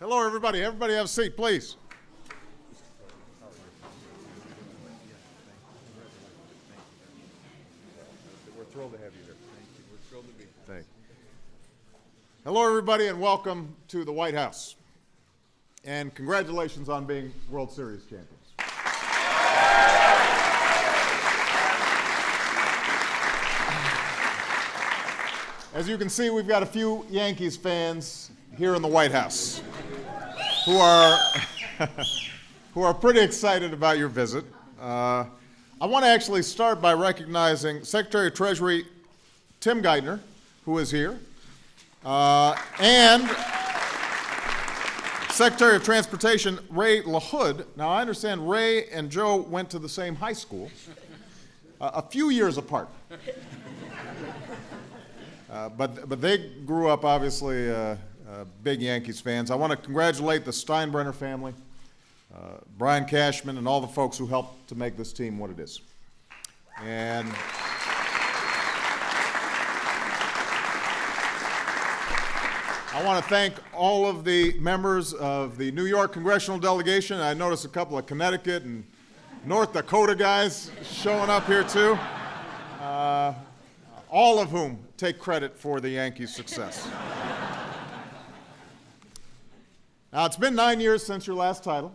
Hello, everybody. Everybody have a seat, please. We're thrilled to have you here. Thank you. We're thrilled to be here. Thank you. Hello, everybody, and welcome to the White House. And congratulations on being World Series champions. As you can see, we've got a few Yankees fans here in the White House who are pretty excited about your visit. I want to actually start by recognizing Secretary of Treasury Tim Geithner, who is here, and Secretary of Transportation Ray LaHood. Now, I understand Ray and Joe went to the same high school, a few years apart. But they grew up, obviously, big Yankees fans. I want to congratulate the Steinbrenner family, Brian Cashman, and all the folks who helped to make this team what it is. And I want to thank all of the members of the New York congressional delegation. I noticed a couple of Connecticut and North Dakota guys showing up here, too. All of whom take credit for the Yankees' success. Now, it's been 9 years since your last title,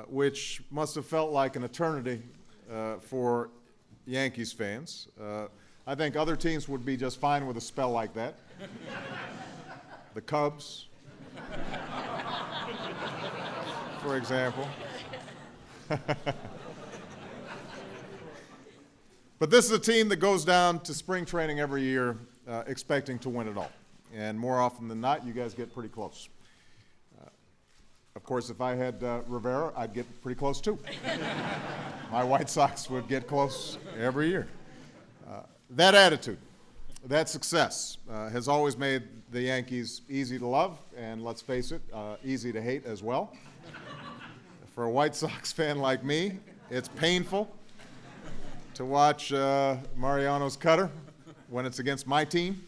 which must have felt like an eternity for Yankees fans. I think other teams would be just fine with a spell like that. The Cubs, for example. But this is a team that goes down to spring training every year expecting to win it all. And more often than not, you guys get pretty close. Of course, if I had Rivera, I'd get pretty close too. My White Sox would get close every year. That attitude, that success has always made the Yankees easy to love, and let's face it, easy to hate as well. For a White Sox fan like me, it's painful to watch Mariano's cutter when it's against my team,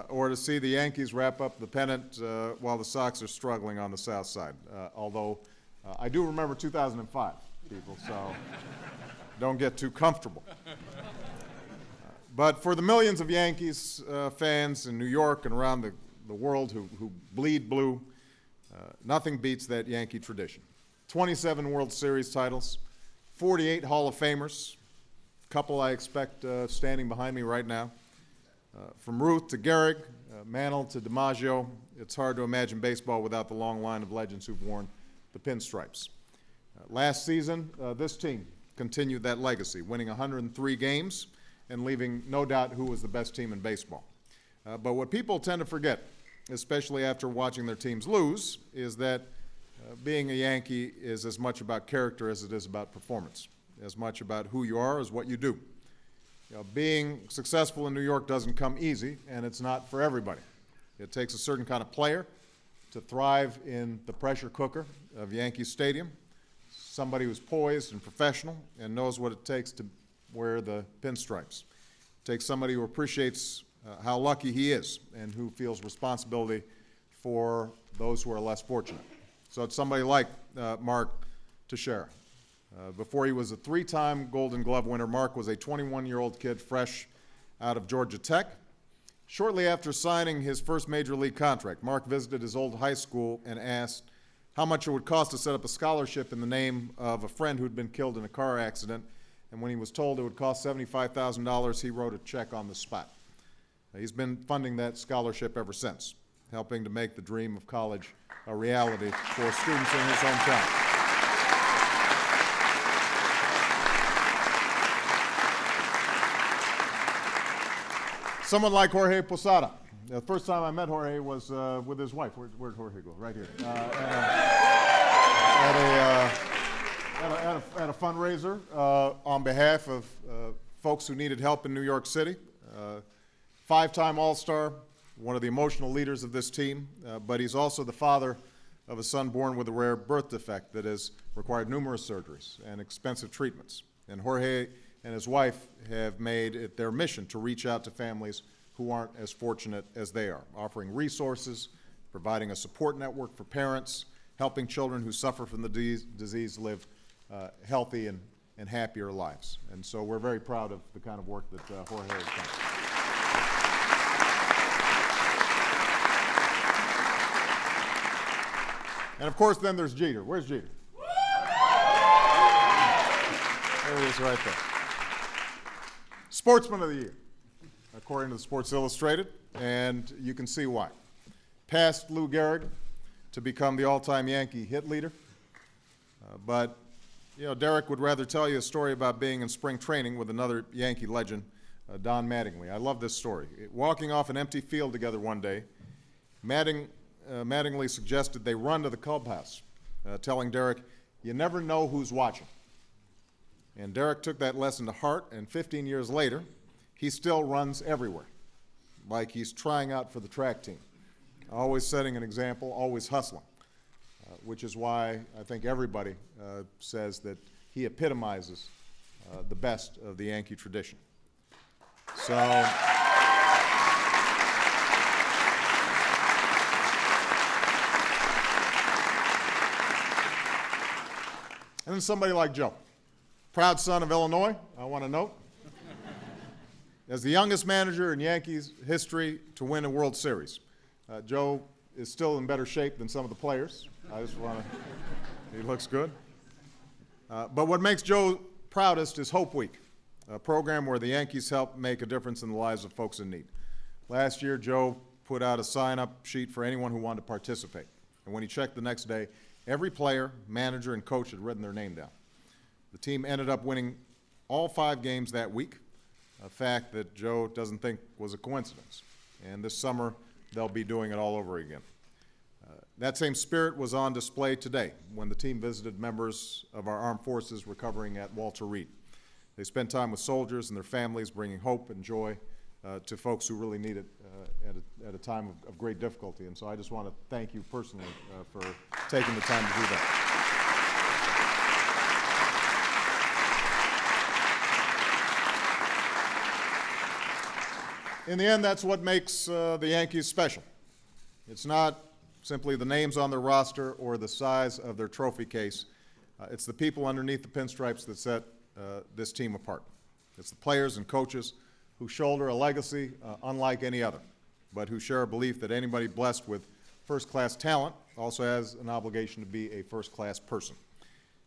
or to see the Yankees wrap up the pennant while the Sox are struggling on the south side. Although I do remember 2005, people, so don't get too comfortable. But for the millions of Yankees fans in New York and around the world who bleed blue, nothing beats that Yankee tradition. 27 World Series titles, 48 Hall of Famers, couple I expect standing behind me right now. From Ruth to Gehrig, Mantle to DiMaggio, it's hard to imagine baseball without the long line of legends who've worn the pinstripes. Last season, this team continued that legacy, winning 103 games and leaving no doubt who was the best team in baseball. But what people tend to forget, especially after watching their teams lose, is that being a Yankee is as much about character as it is about performance, as much about who you are as what you do. Being successful in New York doesn't come easy, and it's not for everybody. It takes a certain kind of player to thrive in the pressure cooker of Yankee Stadium, somebody who's poised and professional and knows what it takes to wear the pinstripes. It takes somebody who appreciates how lucky he is and who feels responsibility for those who are less fortunate. So it's somebody like Mark Teixeira. Before he was a three-time Golden Glove winner, Mark was a 21-year-old kid fresh out of Georgia Tech. Shortly after signing his first major league contract, Mark visited his old high school and asked how much it would cost to set up a scholarship in the name of a friend who'd been killed in a car accident. And when he was told it would cost $75,000, he wrote a check on the spot. He's been funding that scholarship ever since, helping to make the dream of college a reality for students in his hometown. Someone like Jorge Posada. The first time I met Jorge was with his wife. Where'd Jorge go? Right here. At a fundraiser on behalf of folks who needed help in New York City. Five-time All-Star, one of the emotional leaders of this team, but he's also the father of a son born with a rare birth defect that has required numerous surgeries and expensive treatments. And Jorge and his wife have made it their mission to reach out to families who aren't as fortunate as they are, offering resources, providing a support network for parents, helping children who suffer from the disease live healthy and happier lives. And so we're very proud of the kind of work that Jorge has done. And of course, then there's Jeter. Where's Jeter? There he is right there. Sportsman of the Year, according to Sports Illustrated, and you can see why. Passed Lou Gehrig to become the all-time Yankee hit leader, but you know, Derek would rather tell you a story about being in spring training with another Yankee legend, Don Mattingly. I love this story. Walking off an empty field together one day, Mattingly suggested they run to the clubhouse, telling Derek, "You never know who's watching." And Derek took that lesson to heart, and 15 years later, he still runs everywhere, like he's trying out for the track team, always setting an example, always hustling, which is why I think everybody says that he epitomizes the best of the Yankee tradition. So, and then somebody like Joe. Proud son of Illinois, I want to note. As the youngest manager in Yankees history to win a World Series, Joe is still in better shape than some of the players. I just want to, he looks good. But what makes Joe proudest is Hope Week, a program where the Yankees help make a difference in the lives of folks in need. Last year, Joe put out a sign-up sheet for anyone who wanted to participate. And when he checked the next day, every player, manager, and coach had written their name down. The team ended up winning all 5 games that week, a fact that Joe doesn't think was a coincidence. And this summer, they'll be doing it all over again. That same spirit was on display today when the team visited members of our armed forces recovering at Walter Reed. They spent time with soldiers and their families, bringing hope and joy to folks who really need it at a time of great difficulty. And so I just want to thank you personally for taking the time to do that. In the end, that's what makes the Yankees special. It's not simply the names on their roster or the size of their trophy case. It's the people underneath the pinstripes that set this team apart. It's the players and coaches who shoulder a legacy unlike any other, but who share a belief that anybody blessed with first-class talent also has an obligation to be a first-class person.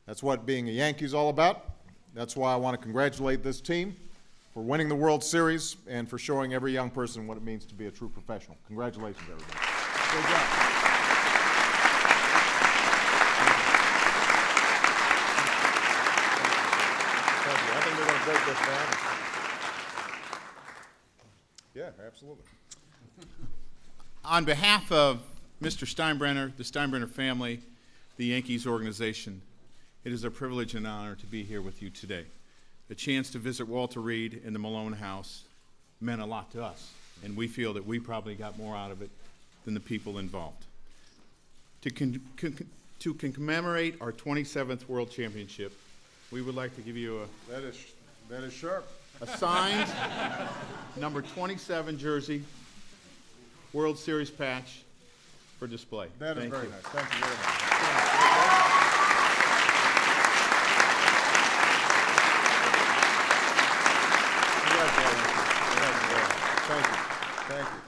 That's what being a Yankee is all about. That's why I want to congratulate this team for winning the World Series and for showing every young person what it means to be a true professional. Congratulations, everybody. Good job. Thank you. I think we're going to break this down. Yeah, absolutely. On behalf of Mr. Steinbrenner, the Steinbrenner family, the Yankees organization, it is a privilege and honor to be here with you today. The chance to visit Walter Reed in the Malone House meant a lot to us, and we feel that we probably got more out of it than the people involved. To commemorate our 27th World Championship, we would like to give you That is sharp. a signed number 27 jersey, World Series patch for display. That is Thank very you. nice. Thank you very much. Thank you. Thank you.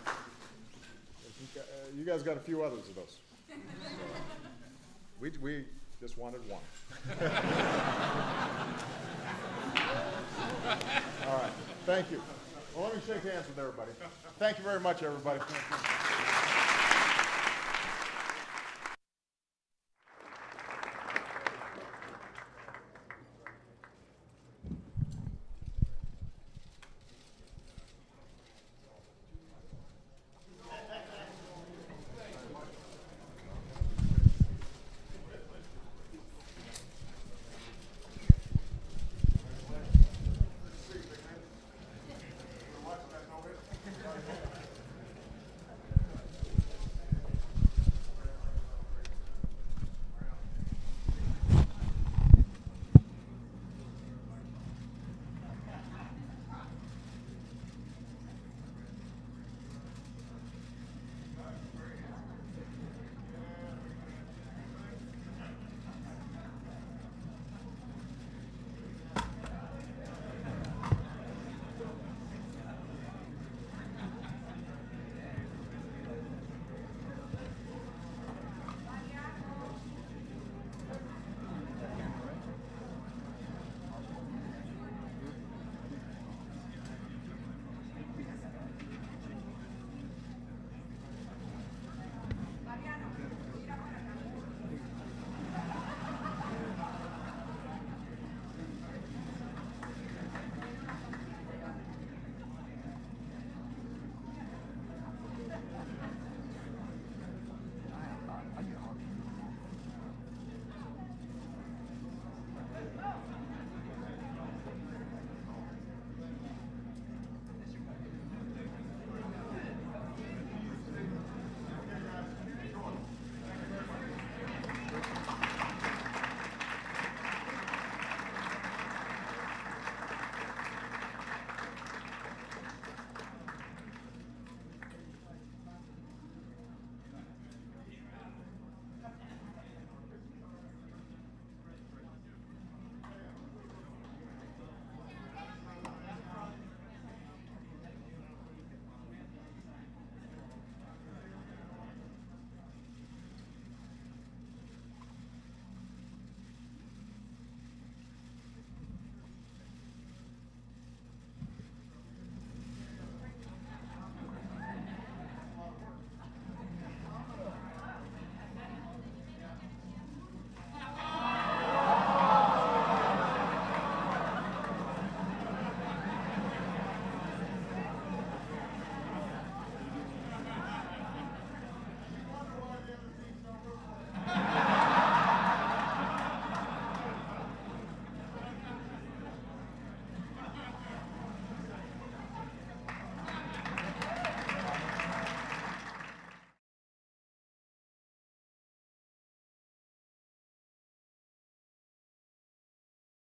You guys got a few others of those. We just wanted one. All right. Thank you. Well, let me shake hands with everybody. Thank you very much, everybody. Thank you.